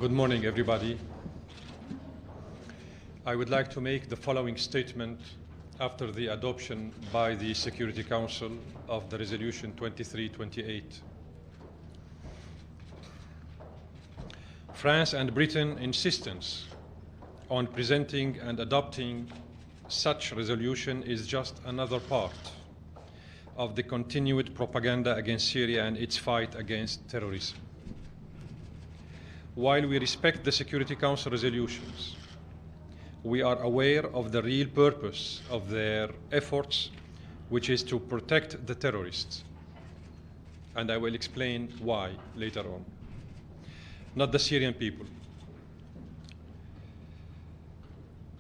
Good morning, everybody. I would like to make the following statement after the adoption by the Security Council of the Resolution 2328. France and Britain's insistence on presenting and adopting such resolution is just another part of the continued propaganda against Syria and its fight against terrorism. While we respect the Security Council resolutions, we are aware of the real purpose of their efforts, which is to protect the terrorists. And I will explain why later on. Not the Syrian people.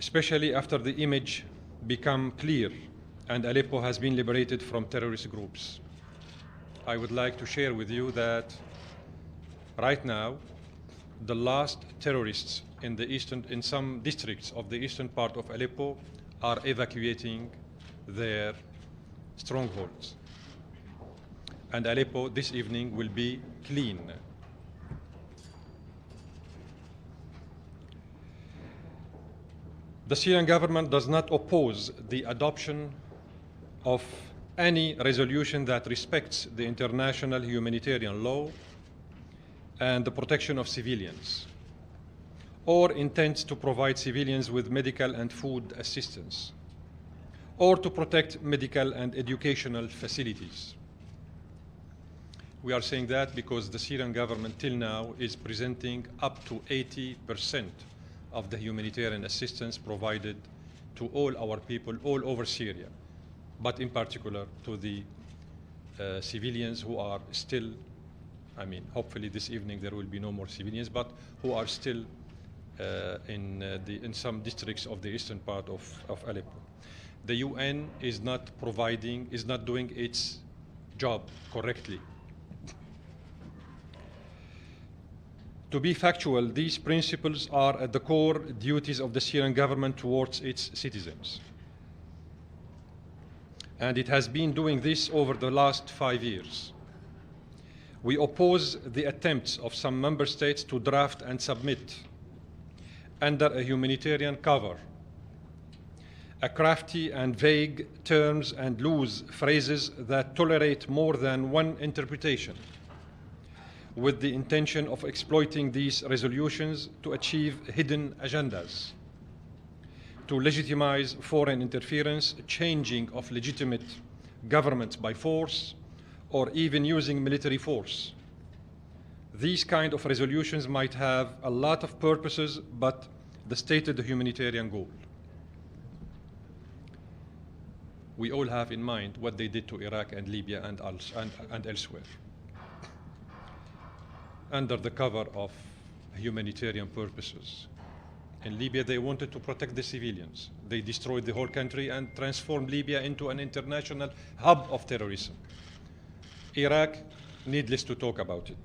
Especially after the image become clear and Aleppo has been liberated from terrorist groups. I would like to share with you that right now, the last terrorists in some districts of the eastern part of Aleppo are evacuating their strongholds. And Aleppo this evening will be clean. The Syrian government does not oppose the adoption of any resolution that respects the international humanitarian law and the protection of civilians, or intends to provide civilians with medical and food assistance, or to protect medical and educational facilities. We are saying that because the Syrian government till now is presenting up to 80% of the humanitarian assistance provided to all our people all over Syria, but in particular to the civilians who are still, hopefully this evening there will be no more civilians, but who are still in some districts of the eastern part of Aleppo. The UN is not doing its job correctly. To be factual, these principles are at the core duties of the Syrian government towards its citizens. And it has been doing this over the last 5 years. We oppose the attempts of some member states to draft and submit, under a humanitarian cover, a crafty and vague terms and loose phrases that tolerate more than one interpretation, with the intention of exploiting these resolutions to achieve hidden agendas, to legitimize foreign interference, changing of legitimate governments by force, or even using military force. These kind of resolutions might have a lot of purposes, but the stated humanitarian goal. We all have in mind what they did to Iraq and Libya and elsewhere, under the cover of humanitarian purposes. In Libya, they wanted to protect the civilians. They destroyed the whole country and transformed Libya into an international hub of terrorism. Iraq, needless to talk about it.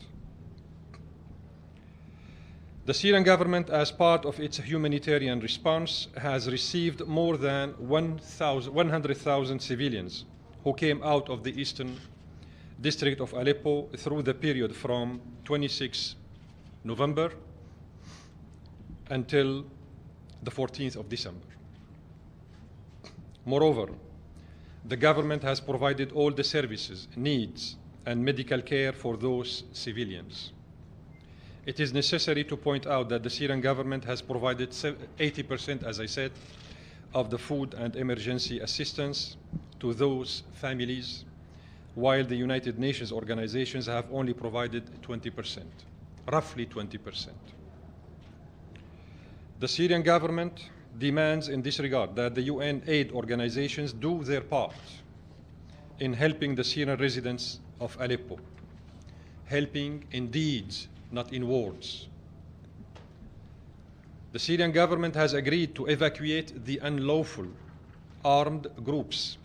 The Syrian government, as part of its humanitarian response, has received more than 100,000 civilians who came out of the eastern district of Aleppo through the period from 26 November until the 14th of December. Moreover, the government has provided all the services, needs, and medical care for those civilians. It is necessary to point out that the Syrian government has provided 80%, as I said, of the food and emergency assistance to those families, while the United Nations organizations have only provided 20%, roughly 20%. The Syrian government demands in this regard that the UN aid organizations do their part in helping the Syrian residents of Aleppo, helping in deeds, not in words. The Syrian government has agreed to evacuate the unlawful armed groups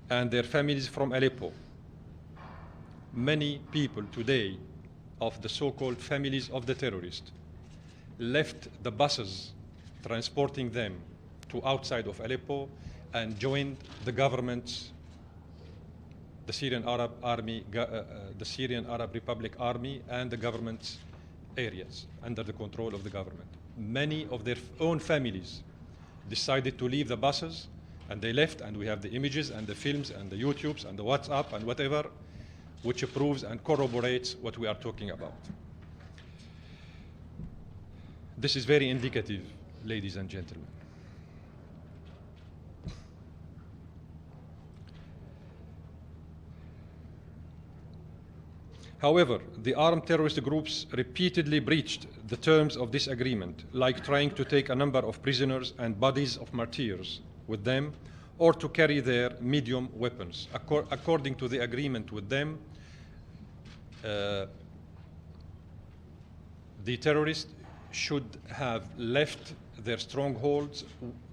and their families from Aleppo. Many people today of the so-called families of the terrorists left the buses transporting them to outside of Aleppo and joined the government's, the Syrian Arab Army, the Syrian Arab Republic Army and the government's areas under the control of the government. Many of their own families decided to leave the buses, and they left, and we have the images and the films and the YouTubes and the WhatsApp and whatever, which proves and corroborates what we are talking about. This is very indicative, ladies and gentlemen. However, the armed terrorist groups repeatedly breached the terms of this agreement, like trying to take a number of prisoners and bodies of martyrs with them, or to carry their medium weapons. According to the agreement with them, the terrorists should have left their strongholds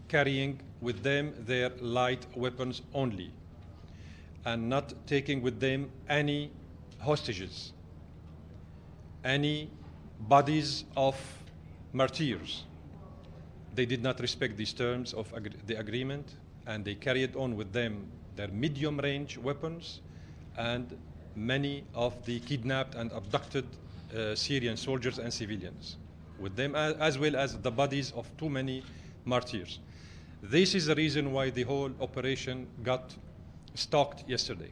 carrying with them their light weapons only, and not taking with them any hostages, any bodies of martyrs. They did not respect these terms of the agreement, and they carried on with them their medium-range weapons and many of the kidnapped and abducted Syrian soldiers and civilians with them, as well as the bodies of too many martyrs. This is the reason why the whole operation got stopped yesterday.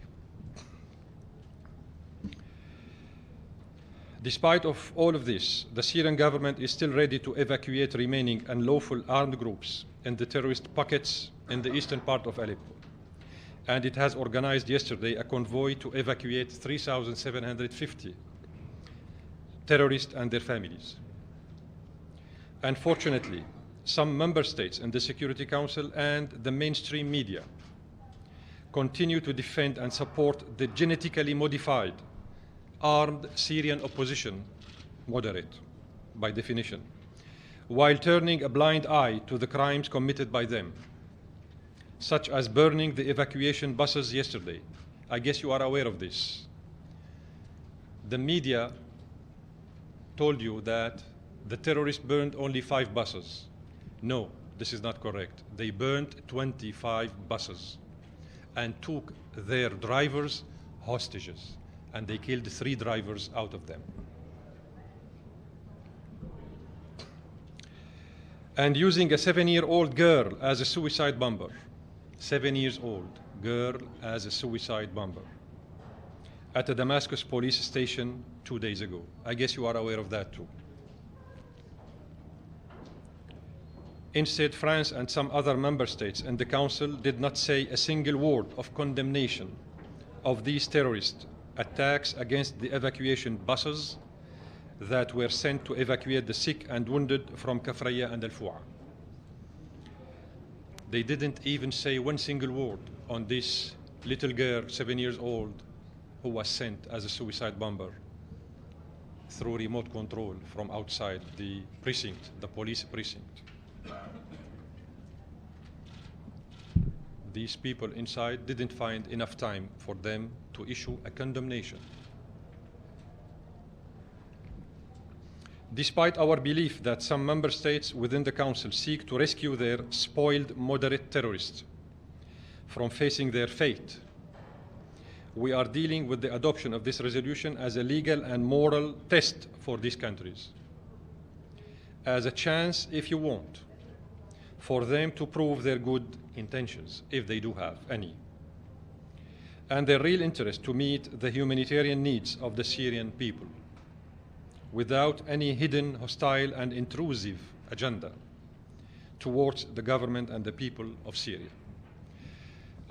Despite of all of this, the Syrian government is still ready to evacuate remaining unlawful armed groups in the terrorist pockets in the eastern part of Aleppo. And it has organized yesterday a convoy to evacuate 3,750 terrorists and their families. Unfortunately, some member states in the Security Council and the mainstream media continue to defend and support the genetically modified armed Syrian opposition, moderate by definition, while turning a blind eye to the crimes committed by them, such as burning the evacuation buses yesterday. I guess you are aware of this. The media told you that the terrorists burned only 5 buses. No, this is not correct. They burned 25 buses and took their drivers hostages, and they killed 3 drivers out of them. And using a 7-year-old girl as a suicide bomber, 7 years old girl as a suicide bomber at a Damascus police station 2 days ago. I guess you are aware of that too. Instead, France and some other member states in the Council did not say a single word of condemnation of these terrorist attacks against the evacuation buses that were sent to evacuate the sick and wounded from Kafraya and Al-Fu'a. They didn't even say one single word on this little girl, 7 years old, who was sent as a suicide bomber through remote control from outside the precinct, the police precinct. These people inside didn't find enough time for them to issue a condemnation. Despite our belief that some member states within the Council seek to rescue their spoiled moderate terrorists from facing their fate, we are dealing with the adoption of this resolution as a legal and moral test for these countries, as a chance, if you want, for them to prove their good intentions, if they do have any, and their real interest to meet the humanitarian needs of the Syrian people without any hidden, hostile and intrusive agenda towards the government and the people of Syria.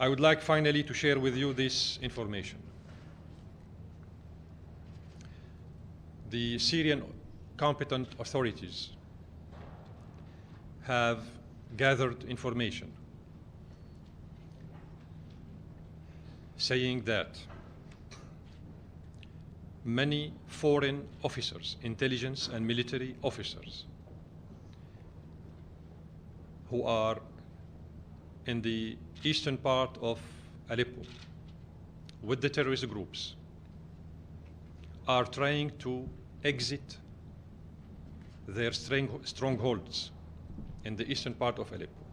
I would like finally to share with you this information. The Syrian competent authorities have gathered information saying that many foreign officers, intelligence and military officers, who are in the eastern part of Aleppo with the terrorist groups are trying to exit their strongholds in the eastern part of Aleppo.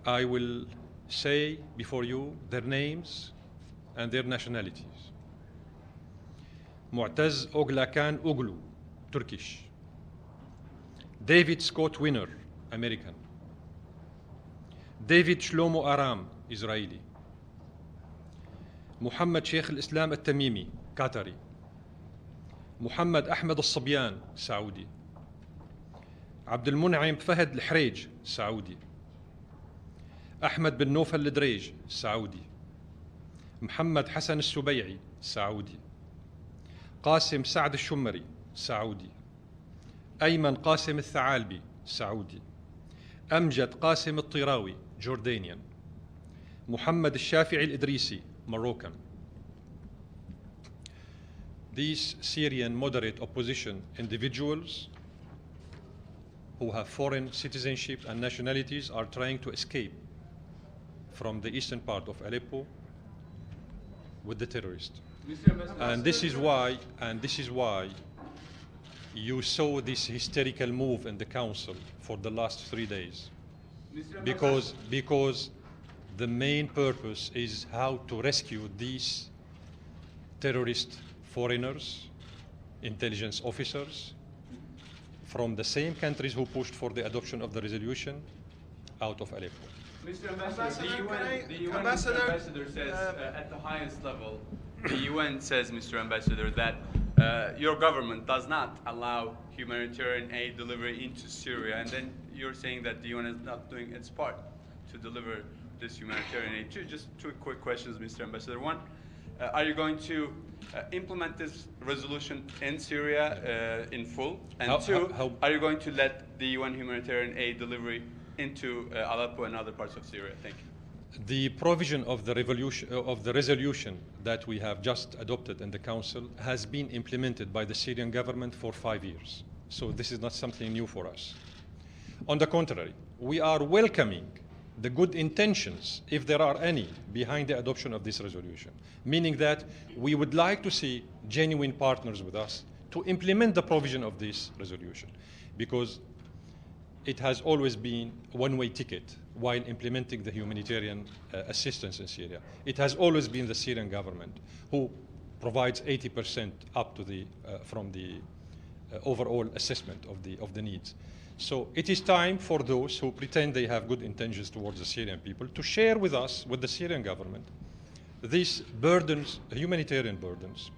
I will say before you their names and their nationalities. Mu'taz Oglakan Oglu, Turkish. David Scott Winner, American. David Shlomo Aram, Israeli. Muhammad Sheikh al-Islam al-Tamimi, Qatari. Muhammad Ahmed al-Sabyan, Saudi. عبد المنعم فهد الحريج, Saudi. أحمد بن نوفل الدريج, Saudi. محمد حسن السبيعي, Saudi. قاسم سعد الشمري, Saudi. أيمن قاسم الثعالبي, Saudi. أمجد قاسم الطيراوي, Jordanian. محمد الشافعي الإدريسي, Moroccan. These Syrian moderate opposition individuals who have foreign citizenship and nationalities are trying to escape from the eastern part of Aleppo with the terrorists. And this is why you saw this hysterical move in the council for the last 3 days. Because the main purpose is how to rescue these terrorist foreigners, intelligence officers, from the same countries who pushed for the adoption of the resolution out of Aleppo. Mr. Ambassador, the UN ambassador says at the highest level, the UN says, Mr. Ambassador, that your government does not allow humanitarian aid delivery into Syria, and then you're saying that the UN is not doing its part to deliver this humanitarian aid. Just two quick questions, Mr. Ambassador. One, are you going to implement this resolution in Syria in full? And two, are you going to let the UN humanitarian aid delivery into Aleppo and other parts of Syria? Thank you. The provision of the resolution that we have just adopted in the Council has been implemented by the Syrian government for 5 years. So this is not something new for us. On the contrary, we are welcoming the good intentions, if there are any, behind the adoption of this resolution, meaning that we would like to see genuine partners with us to implement the provision of this resolution, because it has always been a one-way ticket while implementing the humanitarian assistance in Syria. It has always been the Syrian government who provides 80% up to the from the overall assessment of the needs. So it is time for those who pretend they have good intentions towards the Syrian people to share with us, with the Syrian government, these burdens, humanitarian burdens.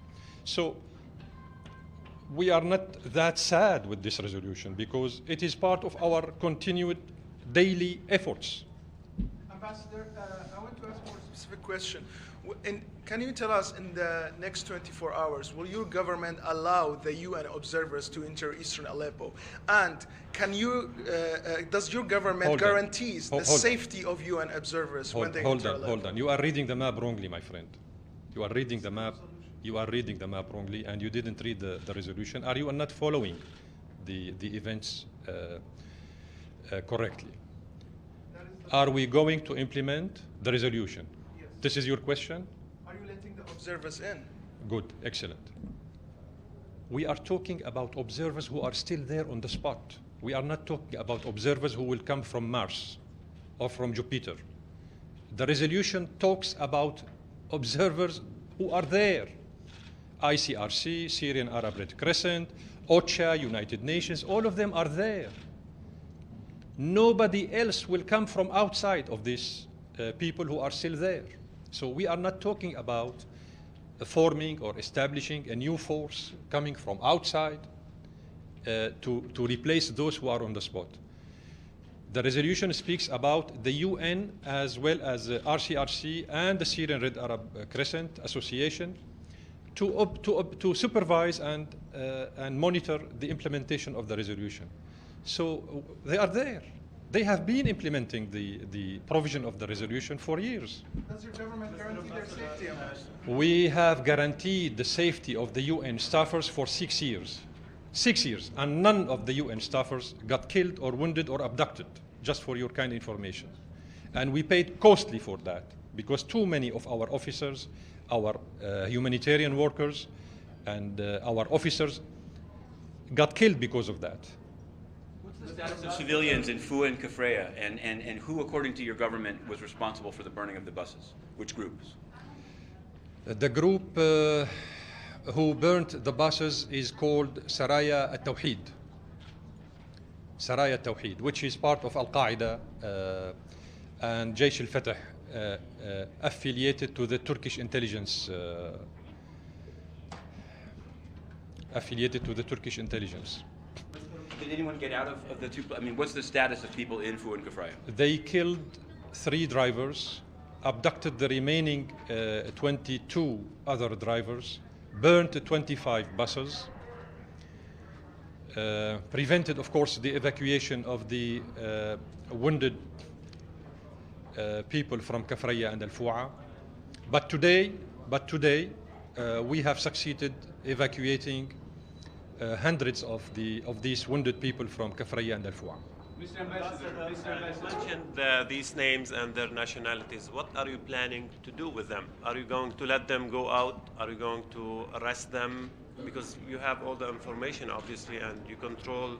So we are not that sad with this resolution because it is part of our continued daily efforts. Ambassador, I want to ask a more specific question. Can you tell us, in the next 24 hours, will your government allow the UN observers to enter Eastern Aleppo? And does your government guarantee the safety of UN observers when they enter Aleppo? Hold on. You are reading the map wrongly, my friend. You are reading the map. You are reading the map wrongly, and you didn't read the resolution. Are you not following the events correctly? Are we going to implement the resolution? Yes. This is your question? Are you letting the observers in? Good, excellent. We are talking about observers who are still there on the spot. We are not talking about observers who will come from Mars or from Jupiter. The resolution talks about observers who are there. ICRC, Syrian Arab Red Crescent, OCHA, United Nations, all of them are there. Nobody else will come from outside of these people who are still there. So we are not talking about forming or establishing a new force coming from outside to replace those who are on the spot. The resolution speaks about the UN as well as RCRC and the Syrian Red Arab Crescent Association to supervise and monitor the implementation of the resolution. So they are there. They have been implementing the provision of the resolution for years. Does your government guarantee their safety, Ambassador? We have guaranteed the safety of the UN staffers for 6 years. 6 years, and none of the UN staffers got killed or wounded or abducted, just for your kind information. And we paid costly for that, because too many of our officers, our humanitarian workers, and our officers got killed because of that. The status of civilians in Fua and Kafraya, and who, according to your government, was responsible for the burning of the buses? Which groups? The group who burnt the buses is called Saraya al-Tawheed. Saraya al-Tawheed, which is part of Al-Qaeda and Jaysh al-Fatah, affiliated to the Turkish intelligence. Did anyone get out of the two? I mean, what's the status of people in Fu and Kafraya? They killed 3 drivers, abducted the remaining 22 other drivers, burnt 25 buses, prevented, of course, the evacuation of the wounded people from Kafraya and Al-Fu'a. But today, we have succeeded evacuating hundreds of these wounded people from Kafraya and Al-Fu'a. Mr. Ambassador, You mentioned these names and their nationalities. What are you planning to do with them? Are you going to let them go out? Are you going to arrest them? Because you have all the information, obviously, and you control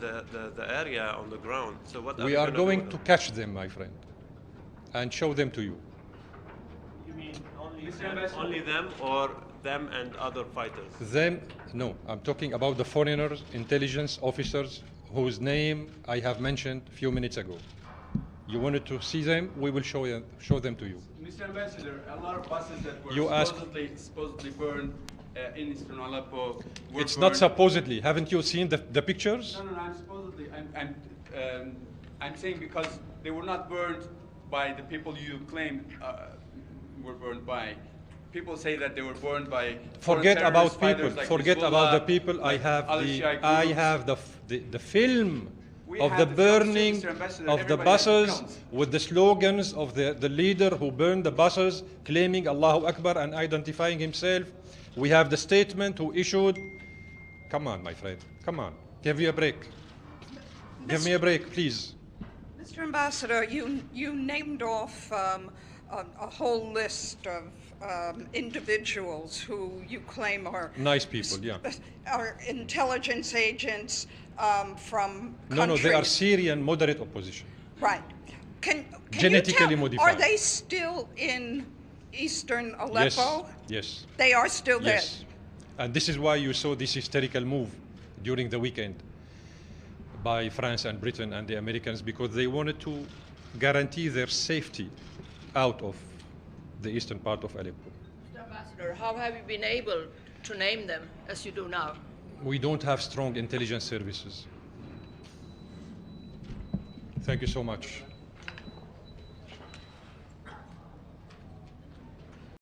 the area on the ground. So what We are going to catch them, my friend, and show them to you. You mean only them or them and other fighters? Them, no, I'm talking about the foreigners, intelligence officers, whose name I have mentioned a few minutes ago. You wanted to see them? We will show them to you. Mr. Ambassador, a lot of buses that were You asked- supposedly burned in Eastern Aleppo were It's not burned. supposedly. Haven't you seen the pictures? No, I'm supposedly. I'm saying because they were not burned by the people you claim were burned by. People say that they were burned by. Forget terrorist about people. fighters like Forget about the Hezbollah, people. like I have the film We of have the the films, burning Mr. Ambassador. of the Everybody has the buses films. with the slogans of the leader who burned the buses, claiming Allahu Akbar and identifying himself. We have the statement who issued. Come on, my friend. Come on. Give me a break. Give me a break, please. Mr. Ambassador, you named off a whole list of individuals who you claim are Nice people, yeah. are intelligence agents from countries. No, they are Syrian moderate opposition. Right. Can Genetically you tell, modified. Are they still in Eastern Aleppo? Yes. They are still there. Yes. And this is why you saw this hysterical move during the weekend by France and Britain and the Americans, because they wanted to guarantee their safety out of the eastern part of Aleppo. Mr. Ambassador, how have you been able to name them as you do now? We don't have strong intelligence services. Thank you so much.